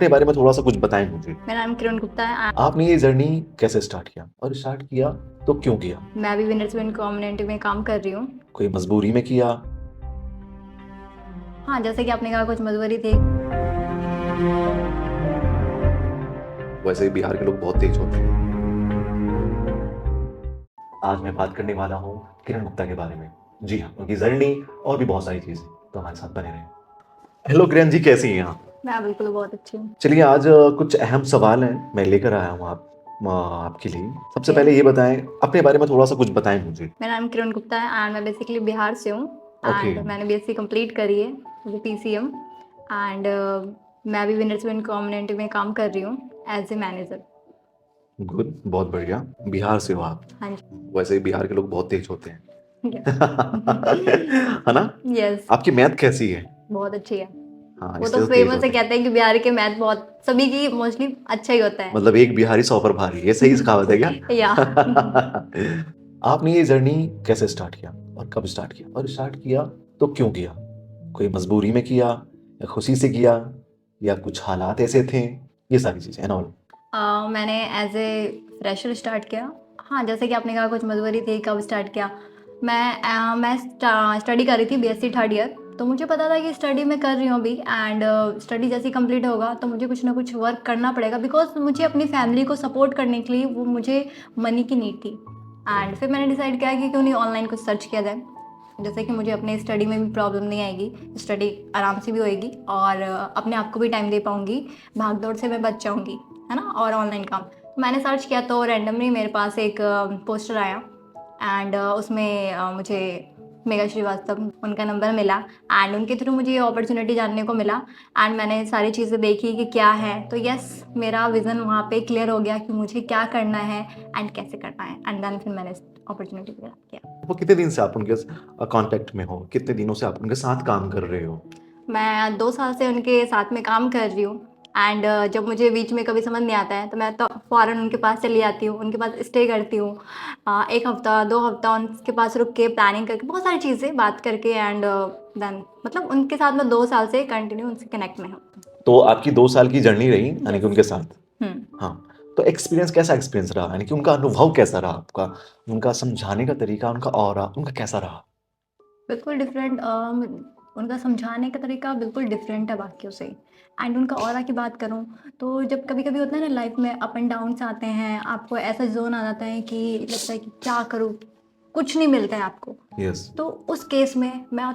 अपने बारे में थोड़ा-सा कुछ बताएँ मुझे। मेरा नाम किरण गुप्ता है। आपने ये जर्नी कैसे स्टार्ट किया? और स्टार्ट किया तो क्यों किया? मैं भी विनर्स विन कम्युनिटी में काम कर रही हूँ। कोई मजबूरी में किया? हाँ, जैसे कि आपने कहा कुछ मजबूरी थी। वैसे बिहार के लोग बहुत तेज होते हैं। आज मैं बात करने वाला हूँ किरण गुप्ता के बारे में। जी हाँ, उनकी जर्नी और भी बहुत सारी चीज़ें, तो हमारे साथ बने रहें। हेलो किरण जी, कैसी हैं आप? मैं बिल्कुल बहुत अच्छी हूँ। चलिए आज कुछ अहम सवाल हैं मैं लेकर आया हूँ आपके लिए। सबसे ओके। पहले ये बताएँ, अपने बारे में थोड़ा-सा कुछ बताएँ मुझे। मेरा नाम किरण गुप्ता है एंड मैं बेसिकली बिहार से हूँ ओके। एंड मैंने बीएससी कंप्लीट करी है विद पीसीएम एंड मैं भी विनर्स विन कम्युनिटी में काम कर रही हूँ एज ए मैनेजर। गुड, बहुत बढ़िया। बिहार से हो आप। हाँ जी। वैसे बिहार के लोग बहुत तेज होते हैं। यस। है ना? यस, आपकी मैथ कैसी है? बहुत अच्छी है। हाँ, वो इससे तो तो तेज फेमस है, होते हैं। कहते हैं कि बिहार के मैथ बहुत सभी की मोस्टली अच्छा ही होता है। मतलब एक बिहारी 100 पर भारी, ये सही कहावत है क्या? या आपने ये जर्नी कैसे स्टार्ट किया और कब स्टार्ट किया? और स्टार्ट किया तो क्यों किया? कोई मजबूरी में किया या खुशी से किया या कुछ हालात ऐसे थे? ये सारी चीजें एंड ऑल। मैंने एज ए फ्रेशर स्टार्ट किया। हाँ, जैसे कि आपने कहा कुछ मजबूरी थी, कब स्टार्ट किया। मैं स्टडी कर रही थी बीएससी थर्ड ईयर। तो मुझे पता था कि स्टडी मैं कर रही हूँ अभी एंड स्टडी जैसे कंप्लीट होगा तो मुझे कुछ ना कुछ वर्क करना पड़ेगा बिकॉज मुझे अपनी फैमिली को सपोर्ट करने के लिए वो मुझे मनी की नीड थी। एंड फिर मैंने डिसाइड किया कि क्यों नहीं ऑनलाइन कुछ सर्च किया जाए, जैसे कि मुझे अपने स्टडी में भी प्रॉब्लम नहीं आएगी, स्टडी आराम से भी होएगी और अपने आप को भी टाइम दे पाऊँगी, भाग दौड़ से मैं बच जाऊँगी, है ना। और ऑनलाइन काम तो मैंने सर्च किया तो रैंडमली मेरे पास एक पोस्टर आया एंड उसमें मुझे मेघा श्रीवास्तव उनका नंबर मिला एंड उनके थ्रू मुझे ये अपॉर्चुनिटी जानने को मिला एंड मैंने सारी चीज़ें देखी कि क्या है। तो यस, मेरा विज़न वहाँ पे क्लियर हो गया कि मुझे क्या करना है एंड कैसे करना है एंड देन फिर मैंने अपॉर्चुनिटी ग्रैब किया। वो कितने दिन से आप उनके कांटेक्ट में हो? कितने दिनों से आप उनके साथ काम कर रहे हो? मैं 2 साल से उनके साथ में काम कर रही हूँ एंड जब मुझे बीच में कभी समझ नहीं आता है तो मैं तो फ़ौरन उनके पास चली जाती हूँ, उनके पास स्टे करती हूँ। 1 हफ़्ता 2 हफ़्ता उनके पास रुक के प्लानिंग करके बहुत सारी चीज़ें बात करके एंड देन मतलब उनके साथ मैं 2 साल से कंटिन्यू उनसे कनेक्ट में हूँ। तो आपकी 2 साल की जर्नी रही यानी कि यस। उनके साथ। हुँ। हाँ, तो एक्सपीरियंस कैसा एक्सपीरियंस रहा? यानी कि उनका अनुभव कैसा रहा आपका? उनका समझाने का तरीका, उनका ऑरा उनका कैसा रहा? बिल्कुल डिफरेंट। उनका समझाने का तरीका बिल्कुल डिफरेंट है बाकियों से एंड उनका ऑरा की बात करूँ तो जब कभी कभी होता है ना लाइफ में अप एंड डाउन्स आते हैं, आपको ऐसा जोन आ जाता है कि लगता है कि क्या करूँ, कुछ नहीं मिलता है आपको। यस। तो उस केस में मैं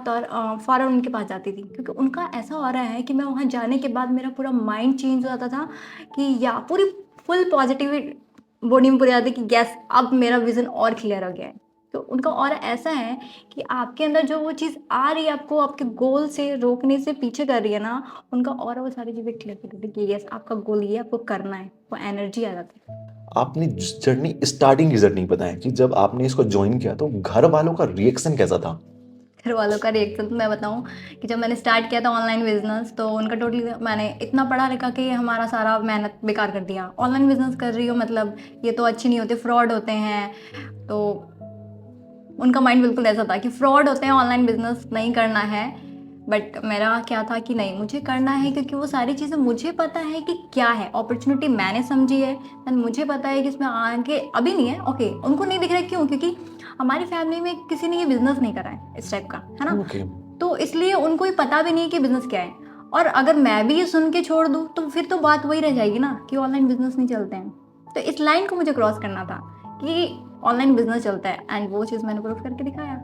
फ़ौरन उनके पास जाती थी क्योंकि उनका ऐसा ऑरा है कि मैं वहाँ जाने के बाद मेरा पूरा माइंड चेंज हो जाता था कि या पूरी फुल पॉजिटिव बॉडी में पूरी आती कि यस अब मेरा विज़न और क्लियर हो गया है। तो उनका ऑरा ऐसा है कि आपके अंदर जो वो चीज़ आ रही है आपको आपके गोल से रोकने से पीछे कर रही है ना, उनका ऑरा वो सारी चीज़ें क्लियर कर देती है कि यस आपका गोल ये आपको करना है, वो एनर्जी आ जाती है। आपने जर्नी स्टार्टिंग की जर्नी बताएँ कि जब आपने इसको जॉइन किया तो घर वालों का रिएक्शन कैसा था? घर वालों का रिएक्शन तो मैं बताऊँ कि जब मैंने स्टार्ट किया था ऑनलाइन बिजनेस तो उनका टोटली मैंने इतना पढ़ा लिखा कि हमारा सारा मेहनत बेकार कर दिया। ऑनलाइन बिजनेस कर रही हो मतलब ये तो अच्छे नहीं होते, फ्रॉड होते हैं। तो उनका माइंड बिल्कुल ऐसा था कि फ्रॉड होते हैं, ऑनलाइन बिजनेस नहीं करना है। बट मेरा क्या था कि नहीं मुझे करना है क्योंकि वो सारी चीज़ें मुझे पता है कि क्या है, अपॉर्चुनिटी मैंने समझी है एंड मुझे पता है कि इसमें आगे अभी नहीं है। ओके, उनको नहीं दिख रहा है क्यों, क्योंकि हमारी फैमिली में किसी ने ये बिजनेस नहीं करा है इस टाइप का, है ना। ओके। तो इसलिए उनको ये पता भी नहीं है कि बिजनेस क्या है। और अगर मैं भी ये सुन के छोड़ दूँ तो फिर तो बात वही रह जाएगी ना कि ऑनलाइन बिजनेस नहीं चलते हैं। तो इस लाइन को मुझे क्रॉस करना था कि ऑनलाइन बिजनेस चलता है एंड वो चीज़ मैंने प्रूफ करके दिखाया।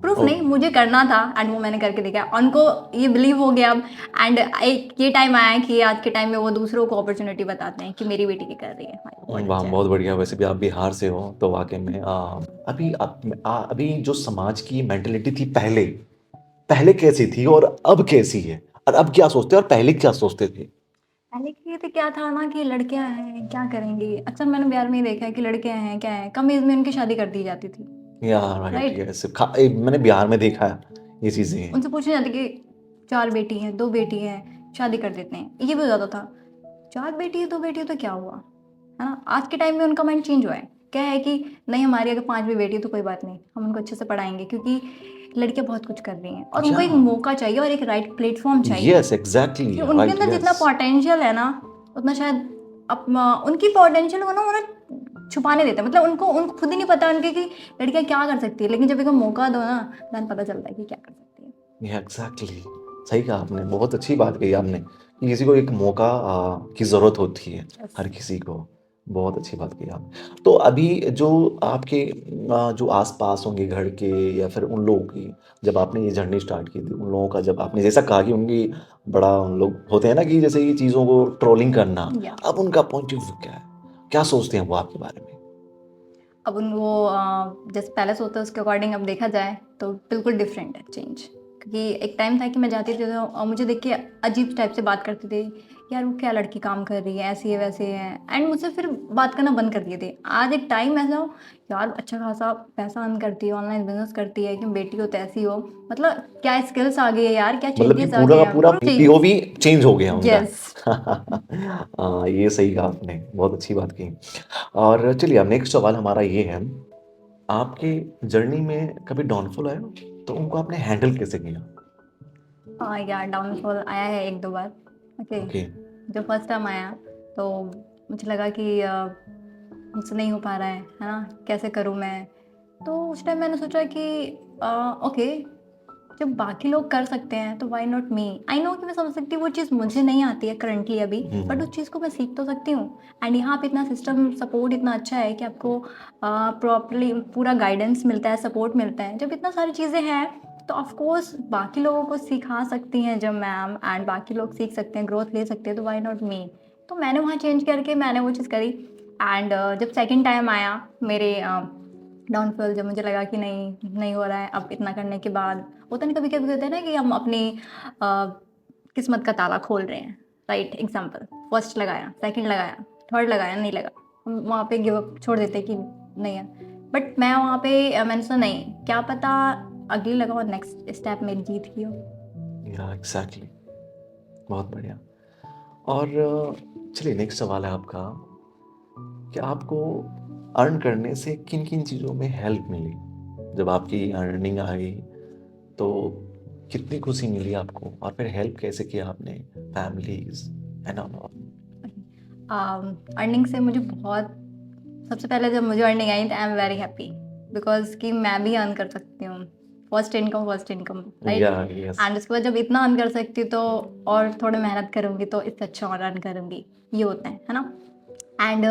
प्रूफ ओ नहीं, मुझे करना था एंड वो मैंने करके दिखाया। उनको ये बिलीव हो गया अब एंड एक ये टाइम आया है कि आज के टाइम में वो दूसरों को अपॉर्चुनिटी बताते हैं कि मेरी बेटी की कर रही है। हाँ, बहुत वाह! अच्छा है। बहुत बढ़िया। वैसे भी आप बिहार से हो तो वाक़ई में अभी जो समाज की मेंटालिटी थी पहले, पहले कैसी थी और अब कैसी है? और अब क्या सोचते हैं और पहले क्या सोचते थे? पहले की तो क्या था ना कि लड़कियां हैं क्या करेंगी, अक्सर मैंने बिहार में ही देखा है कि लड़कियां हैं क्या है, कम एज में उनकी शादी कर दी जाती थी। या राइट, राइट। यस। मैंने बिहार में देखा है ये चीज़ें। उनसे पूछने जाती कि 4 बेटी हैं 2 बेटी हैं, शादी कर देते हैं, ये भी हो जाता था। 4 बेटी है 2 बेटी है तो क्या हुआ, है ना। आज के टाइम में उनका माइंड चेंज हुआ है, क्या है कि नहीं हमारी अगर 5 भी बेटी है तो कोई बात नहीं, हम उनको अच्छे से पढ़ाएंगे क्योंकि लड़कियां बहुत कुछ कर रही हैं और उनको एक या मौका चाहिए और एक राइट प्लेटफॉर्म चाहिए यस एग्जैक्टली कि उनके राइट अंदर जितना यस पोटेंशियल है ना उतना शायद उनकी पोटेंशियल को ना उन्हें छुपाने देते हैं, मतलब उनको उनको खुद ही नहीं पता उनके कि लड़कियां क्या कर सकती है, लेकिन जब इनको मौका दो ना then पता चलता है कि क्या कर सकती है। ये एग्जैक्टली सही कहा आपने, बहुत अच्छी बात कही आपने कि किसी को एक मौका की ज़रूरत होती है, Yes. हर किसी को। बहुत अच्छी बात कही आप। तो अभी जो आपके जो आस-पास होंगे घर के या फिर उन लोगों की, जब आपने ये जर्नी स्टार्ट की थी, उन लोगों का जब आपने जैसा कहा कि उनकी बड़ा उन लोग होते हैं ना कि जैसे ये चीज़ों को ट्रोलिंग करना, या अब उनका पॉइंट ऑफ व्यू क्या है? क्या सोचते हैं वो आपके बारे में? अब उन वो जैसे पहले सोचते उसके अकॉर्डिंग अब देखा जाए तो बिल्कुल डिफरेंट है चेंज, क्योंकि एक टाइम था कि मैं जाती थी तो मुझे देख के अजीब टाइप से बात करते थे, यार वो क्या लड़की काम कर रही है, ऐसी है वैसे है, एंड मुझसे फिर बात करना बंद कर दिए थे। आज एक टाइम ऐसा हो, यार अच्छा खासा पैसा अर्न करती है, ऑनलाइन बिजनेस करती है, कि बेटी हो तो ऐसी हो, मतलब क्या स्किल्स आ गई है यार, क्या मतलब कि चेंजेस आ पूरा गए का हैं, पूरा पूरा चेंज। पीओवी चेंज हो गया उनका। यस। हाँ, ये सही कहा आपने, बहुत अच्छी बात की। और चलिए अब नेक्स्ट सवाल हमारा ये है, आपके जर्नी में कभी डाउनफॉल आया हो? तो उनको आपने हैंडल कैसे किया? हाँ यार डाउनफॉल आया है एक दो बार। ओके। ओके, जो फर्स्ट टाइम आया तो मुझे लगा कि मुझसे नहीं हो पा रहा है ना, कैसे करूँ मैं। तो उस टाइम मैंने सोचा कि ओके, जब बाकी लोग कर सकते हैं तो why not me. I know कि मैं समझ सकती हूँ वो चीज़ मुझे नहीं आती है करंटली अभी, बट उस चीज़ को मैं सीख तो सकती हूँ। एंड यहाँ पे इतना सिस्टम सपोर्ट इतना अच्छा है कि आपको प्रॉपरली पूरा गाइडेंस मिलता है, सपोर्ट मिलता है। जब इतना सारी चीज़ें हैं तो ऑफ कोर्स बाकी लोगों को सिखा सकती हैं जब मैम, एंड बाकी लोग सीख सकते हैं, ग्रोथ ले सकते हैं, तो व्हाई नॉट मी। तो मैंने वहाँ चेंज करके मैंने वो चीज़ करी। एंड जब सेकंड टाइम आया मेरे डाउनफॉल, जब मुझे लगा कि नहीं नहीं हो रहा है अब इतना करने के बाद, होता नहीं कभी कभी होता है ना कि हम अपनी किस्मत का ताला खोल रहे हैं, राइट। एग्जाम्पल, फर्स्ट लगाया, सेकंड लगाया, थर्ड लगाया, नहीं लगा, हम वहाँ पे गिव अप छोड़ देते कि नहीं है। बट मैं वहाँ पे मैंने सोचा नहीं, क्या पता अगली लगाओ, नेक्स्ट स्टेप मेरी जीत की हो। या एग्जैक्टली, बहुत बढ़िया। और चलिए नेक्स्ट सवाल है आपका कि आपको अर्न करने से किन किन चीज़ों में हेल्प मिली? जब आपकी अर्निंग आई तो कितनी खुशी मिली आपको, और फिर हेल्प कैसे किया आपने फैमिलीज एंड ऑल? अर्निंग से मुझे बहुत, सबसे पहले जब मुझे अर्निंग आई तो I am very happy, because कि मैं भी अर्न कर सकती हूँ। First income, right. या यस, एंड उसके बाद जब इतना अर्न कर सकती हूँ तो और थोड़ा मेहनत करूँगी तो इससे अच्छा और अर्न करूँगी, ये होता है ना। एंड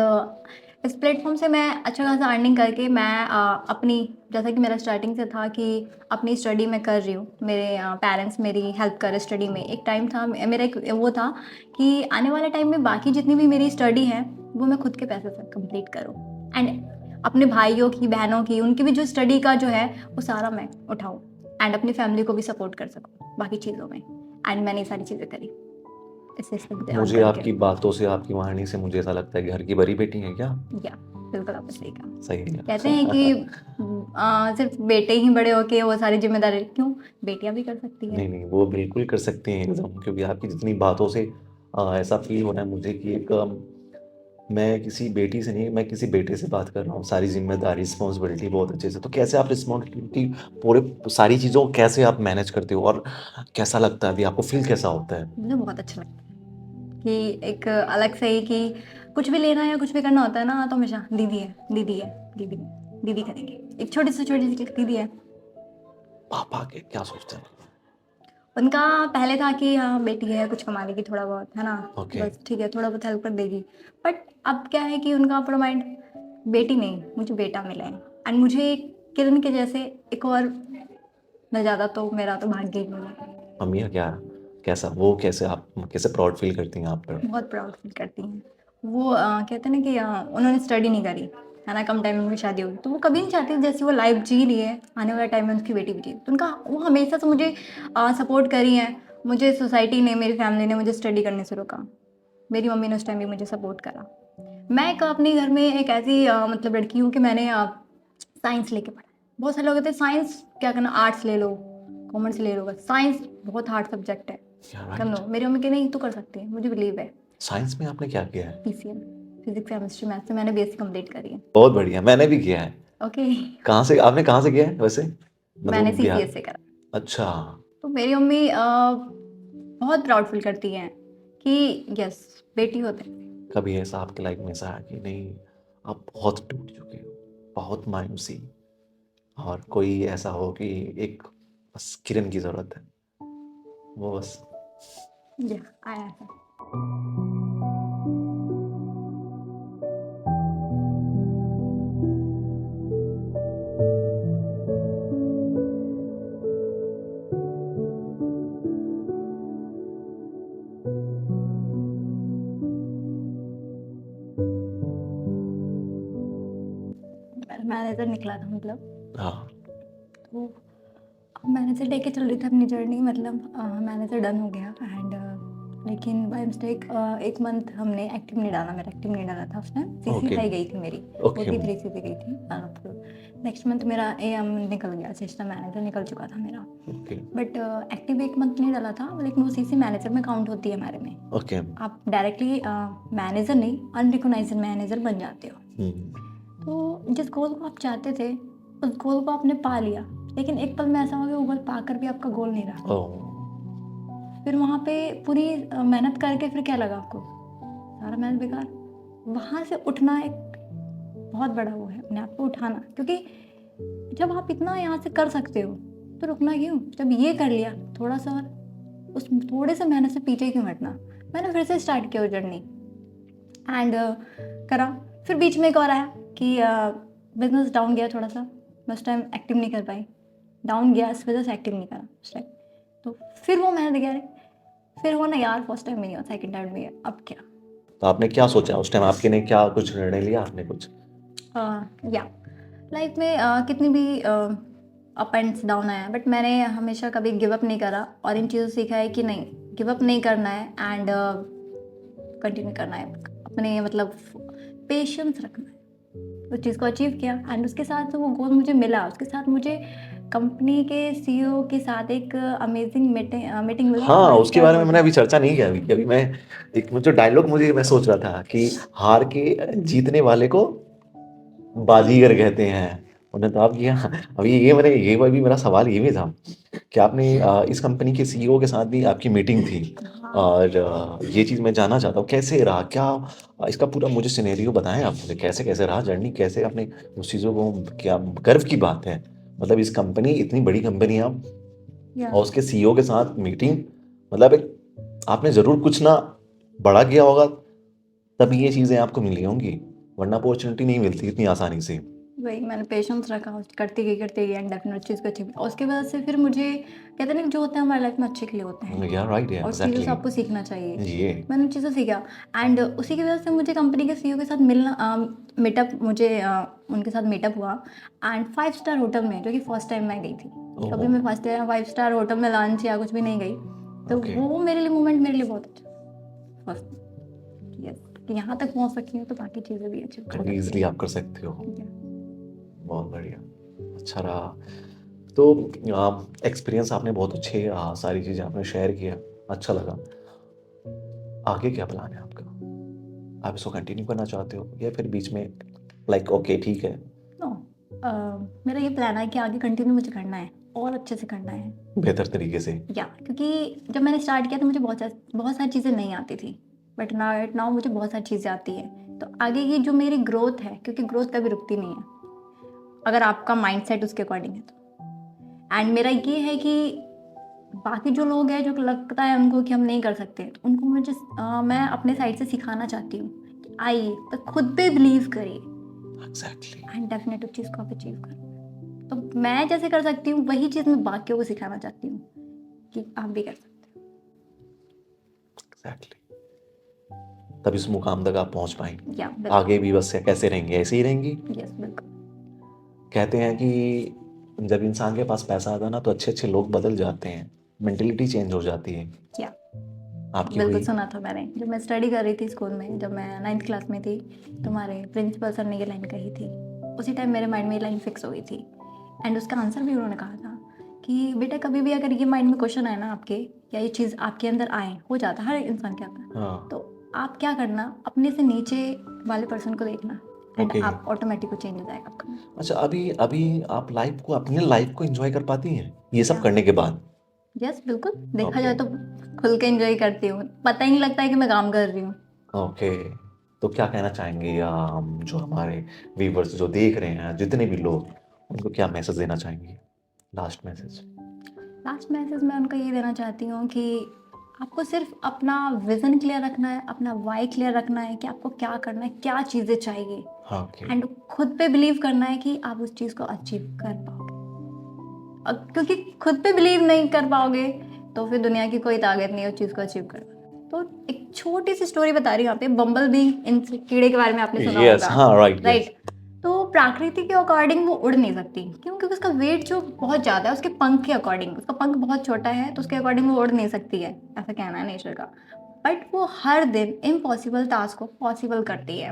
इस प्लेटफॉर्म से मैं अच्छा खासा अर्निंग करके मैं अपनी, जैसा कि मेरा स्टार्टिंग से था कि अपनी स्टडी मैं कर रही हूँ, मेरे पेरेंट्स मेरी हेल्प कर रहे स्टडी में। एक टाइम था मेरा एक वो था कि आने वाले टाइम में बाकी जितनी भी मेरी स्टडी है वो मैं खुद के पैसे से कंप्लीट करूँ, एंड अपने भाइयों की, बहनों की, उनकी भी जो स्टडी का जो है वो सारा मैं उठाऊँ, एंड अपनी फैमिली को भी सपोर्ट कर सकूँ बाकी चीज़ों में। एंड मैंने ये सारी चीज़ें करी इससे मुझे अर्न मुझे करके। आपकी बातों से, आपकी वाणी से मुझे ऐसा लगता है घर की बड़ी बेटी है क्या? या बिल्कुल आपने सही कहा। सही है। कहते हैं कि सिर्फ बेटे ही बड़े होके वो सारी जिम्मेदारी, क्यों, बेटियां भी कर सकती है। नहीं नहीं, वो बिल्कुल कर सकते हैं एकदम, क्योंकि आपकी जितनी बातों से ऐसा फील हो रहा है मुझे कि एक मैं किसी बेटी से नहीं, मैं किसी बेटे से बात कर रहा हूँ। सारी जिम्मेदारी, रिस्पॉन्सिबिलिटी बहुत अच्छे से। तो कैसे आप रिस्पॉन्सिबिलिटी पूरे सारी चीज़ों को कैसे आप मैनेज करते हो, और कैसा लगता है अभी आपको, फील कैसा होता है? मुझे बहुत अच्छा लगता है कि एक अलग से ही कि कुछ भी लेना या कुछ भी करना होता है ना तो हमेशा दीदी है, दीदी है, दीदी है, दीदी करेंगे। एक छोटी सी दीदी है। पापा के क्या सोचते हैं? उनका पहले था कि हाँ बेटी है, कुछ कमा लेगी थोड़ा बहुत, है ना, ओके, बस ठीक है, थोड़ा बहुत हेल्प कर देगी। बट अब क्या है कि उनका पूरा माइंड, बेटी नहीं, मुझे बेटा मिला है, एंड मुझे किरण के जैसे एक और मिल जाता तो मेरा तो भाग्य ही मिला। मम्मी का क्या, कैसा वो, कैसे आप कैसे प्राउड फील करती हैं आप पर? बहुत प्राउड फील करती हैं वो। कहते हैं ना कि उन्होंने स्टडी नहीं करी, है ना, कम टाइम में उनकी शादी होगी, तो वो कभी नहीं चाहती जैसी वो लाइफ जी रही है आने वाले टाइम में उनकी बेटी भी जी, तो उनका वो हमेशा से मुझे सपोर्ट करी हैं। मुझे सोसाइटी ने, मेरी फैमिली ने मुझे स्टडी करने से रोका, मेरी मम्मी ने उस टाइम भी मुझे सपोर्ट करा। मैं एक अपने घर में एक ऐसी मतलब लड़की हूँ कि मैंने साइंस लेके पढ़ा। बहुत सारे लोग कहते हैं साइंस क्या करना, आर्ट्स ले लो, कॉमर्स ले लो, बस साइंस बहुत हार्ड सब्जेक्ट है, कर राइट। लो। मेरी मम्मी की नहीं, तू कर सकती है, मुझे बिलीव है। साइंस में आपने क्या किया है? पीसीएम, फिजिक्स केमिस्ट्री मैथ से मैंने बीएससी कंप्लीट करी है। बहुत बढ़िया, मैंने भी किया है। ओके। कहाँ से, आपने कहाँ से किया है वैसे? मैंने मतलब बिहार? सीसीएस से करा। अच्छा। तो मेरी मम्मी बहुत प्राउड फील करती हैं कि यस, बेटी होते हैं। कभी ऐसा आपके लाइफ में ऐसा है कि नहीं, आप बहुत टूट चुके हो, बहुत मायूसी, और कोई ऐसा हो कि एक बस किरण की ज़रूरत है, वो बस? या आया है। मैनेजर निकला था मतलब। हाँ। तो मैनेजर लेके चल रही थी अपनी जर्नी, मतलब मैनेजर डन हो गया एंड लेकिन बाय मिस्टेक 1 मंथ हमने एक्टिव नहीं डाला, मेरा एक्टिव नहीं डाला था उस टाइम। CC okay. हाई गई थी मेरी, ओके। 43 सीसी गई थी। नेक्स्ट मंथ मेरा एएम निकल गया, असिस्टेंट मैनेजर निकल चुका था मेरा। ओके। बट एक्टिव 1 मंथ नहीं डाला था, लेकिन वो सीसी मैनेजर में काउंट होती है हमारे में। ओके। आप डायरेक्टली मैनेजर नहीं, अनरिकॉग्नाइज्ड मैनेजर बन जाते हो। तो जिस गोल को आप चाहते थे, उस गोल को आपने पा लिया, लेकिन एक पल में ऐसा हो गया वो गोल पाकर भी आपका गोल नहीं रहा। ओह। फिर वहाँ पे पूरी मेहनत करके फिर क्या लगा आपको? सारा मेहनत बेकार। वहाँ से उठना एक बहुत बड़ा वो है, अपने आप को उठाना, क्योंकि जब आप इतना यहाँ से कर सकते हो तो रुकना क्यों? जब ये कर लिया थोड़ा सा और, उस थोड़े से मेहनत से पीछे क्यों हटना? मैंने फिर से स्टार्ट किया वो जर्नी एंड करा। फिर बीच में एक और आया कि बिजनेस डाउन गया थोड़ा सा, मैं उस टाइम एक्टिव नहीं कर पाई, डाउन गया इस वजह से एक्टिव नहीं करा उस टाइम। तो फिर वो मैंने देखा, फिर वो ना यार, फर्स्ट टाइम में नहीं हुआ, सेकंड टाइम में हुआ, अब क्या? तो आपने क्या सोचा उस टाइम? आपके ने क्या कुछ निर्णय लिया आपने कुछ? या लाइफ में कितनी भी अप एंड डाउन आया, बट मैंने हमेशा कभी गिव अप नहीं करा और इन चीज़ों से सीखा है कि नहीं, गिव अप नहीं करना है एंड कंटिन्यू करना है अपने, मतलब पेशेंस रखना है। उस चीज़ को अचीव किया एंड उसके साथ वो गोल मुझे मिला, उसके साथ मुझे कंपनी के सीईओ के साथ एक अमेजिंग मीटिंग मिला हाँ, और उसके क्या बारे में मैंने बोलते अभी हैं। चर्चा नहीं किया। अभी अभी मैं एक जो डायलॉग मुझे मैं सोच रहा था कि हार के जीतने वाले को बाजीगर कहते हैं। उन्हें तो आप किया। अभी ये भी मेरा सवाल ये भी था कि आपने इस कंपनी के सीईओ के साथ भी आपकी मीटिंग थी, हाँ और ये चीज़ मैं जानना चाहता हूँ कैसे रहा क्या? इसका पूरा मुझे सिनेरियो बताएं आप मुझे, कैसे कैसे रहा जर्नी, कैसे आपने उस चीज़ों को, क्या गर्व की बात है मतलब इस कंपनी, इतनी बड़ी कंपनी आप, या और उसके सीईओ के साथ मीटिंग, मतलब एक आपने ज़रूर कुछ ना बड़ा किया होगा तभी ये चीज़ें आपको मिली होंगी, वरना अपॉर्चुनिटी नहीं मिलती इतनी आसानी से। वही मैंने पेशेंस रखा, करती गई एंड डेफिनेट चीज़ को अचीव, और उसके बाद से फिर मुझे कहते हैं ना कि जो होता है हमारी लाइफ में अच्छे के लिए होते हैं या राइट, या और उस चीज़ों से एग्जैक्टली। आपको सीखना चाहिए। ये मैंने उन चीज़ों से सीखा एंड उसी की वजह से मुझे कंपनी के सीईओ के साथ मिलना, मीटअप, मुझे उनके साथ मीटअप हुआ एंड 5 स्टार होटल में, जो कि फर्स्ट टाइम मैं गई थी। कभी ओह। मैं फर्स्ट टाइम 5 स्टार होटल में लंच या कुछ भी नहीं गई, तो ओके। वो मेरे लिए मोमेंट मेरे लिए बहुत अच्छा फर्स्ट, यस, कि यहाँ तक पहुँच सकती हूँ तो बाकी चीज़ें भी अचीव कर थोड़ी सकती इजीली हूँ। आप कर सकते हो। Yeah. बहुत बढ़िया। अच्छा रहा। तो एक्सपीरियंस आपने बहुत अच्छे, सारी चीज़ें आपने शेयर किया, अच्छा लगा। आगे क्या प्लान है आपका? आप इसको कंटिन्यू करना चाहते हो या फिर बीच में लाइक ओके ठीक है? नो, मेरा ये प्लान है कि आगे कंटिन्यू मुझे करना है और अच्छे से करना है। बेहतर तरीके से। या क्योंकि जब मैंने स्टार्ट किया तो मुझे बहुत सारी चीज़ें नहीं आती थी, बट नाउ मुझे बहुत सारी चीज़ें आती है। तो आगे की जो मेरी ग्रोथ है, क्योंकि ग्रोथ कभी रुकती नहीं है अगर आपका माइंडसेट उसके अकॉर्डिंग है तो। एंड मेरा ये है कि बाकी जो लोग हैं जो लगता है उनको कि हम नहीं कर सकते, तो उनको मैं अपने साइड से सिखाना चाहती हूँ कि आइए, तो खुद पे बिलीव करिए एग्जैक्टली। एंड डेफिनेट उस चीज़ को आप अचीव करो। तो मैं जैसे कर सकती हूँ वही चीज़ मैं बाकियों को सिखाना चाहती हूँ कि आप भी कर सकते एग्जैक्टली। तब इस मुकाम तक आप पहुंच पाएंगे। हो। या आगे भी बस कैसे रहेंगे, ऐसे ही रहेंगी। यस बिल्कुल। कहते हैं कि जब इंसान के पास पैसा आता है ना तो अच्छे अच्छे लोग बदल जाते हैं, मेंटेलिटी चेंज हो जाती है। या आपकी बिल्कुल हुई? सुना था मैंने, जब मैं स्टडी कर रही थी स्कूल में, जब मैं 9th क्लास में थी, तो हमारे प्रिंसिपल सर ने ये लाइन कही थी। उसी टाइम मेरे माइंड में ये लाइन फिक्स हो गई थी एंड उसका आंसर भी उन्होंने कहा था कि बेटा कभी भी अगर ये माइंड में क्वेश्चन आए ना आपके, या ये चीज़ आपके अंदर आए, हो जाता है हर इंसान के आता है, हाँ। तो आप क्या करना, अपने से नीचे वाले पर्सन को देखना एंड ओके। आप ऑटोमेटिक वो चेंज हो जाएगा आपका। अच्छा, अभी अभी आप अपने लाइफ को एंजॉय कर पाती हैं ये सब क्या? करने के बाद? यस, बिल्कुल। देखा ओके। जाए तो खुल के एंजॉय करती हूँ, पता ही नहीं लगता है कि मैं काम कर रही हूँ। ओके, तो क्या कहना चाहेंगे जो हमारे व्यूवर्स जो देख रहे हैं, जितने भी लोग, उनको क्या मैसेज देना चाहेंगे? Last message. लास्ट मैसेज मैं उनको ये देना चाहती हूँ कि आपको सिर्फ अपना विजन क्लियर रखना है, अपना वाई क्लियर रखना है कि आपको क्या करना है, क्या चीज़ें चाहिए, ओके। एंड खुद पे बिलीव करना है कि आप उस चीज़ को अचीव कर पाओगे। क्योंकि खुद पे बिलीव नहीं कर पाओगे तो फिर दुनिया की कोई ताकत नहीं है उस चीज़ को अचीव करना। तो एक छोटी सी स्टोरी बता रही हूँ यहाँ पे, बम्बल बी, इन कीड़े के बारे में आपने सुना यस, होगा, हाँ, राइट, यस। राइट? तो प्रकृति के अकॉर्डिंग वो उड़ नहीं सकती, क्यों? क्योंकि उसका वेट जो बहुत ज़्यादा है, उसके पंख के अकॉर्डिंग, उसका पंख बहुत छोटा है तो उसके अकॉर्डिंग वो उड़ नहीं सकती है, ऐसा कहना है नेचर का। बट वो हर दिन इम्पॉसिबल टास्क को पॉसिबल करती है।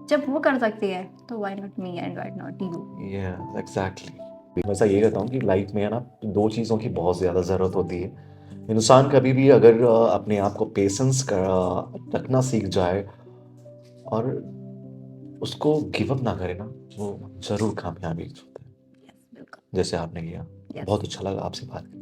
जब वो कर सकती है तो why not me and why not you? Yes, exactly. मैं ऐसा ये कहता हूँ कि लाइफ में है ना, दो चीज़ों की बहुत ज़्यादा ज़रूरत होती है। इंसान कभी भी अगर अपने आप को पेशेंस का रखना सीख जाए और उसको गिव अप ना करे ना, वो ज़रूर कामयाबी होता है, यस, बिल्कुल। जैसे आपने किया। यस। बहुत अच्छा लगा आपसे बात करके।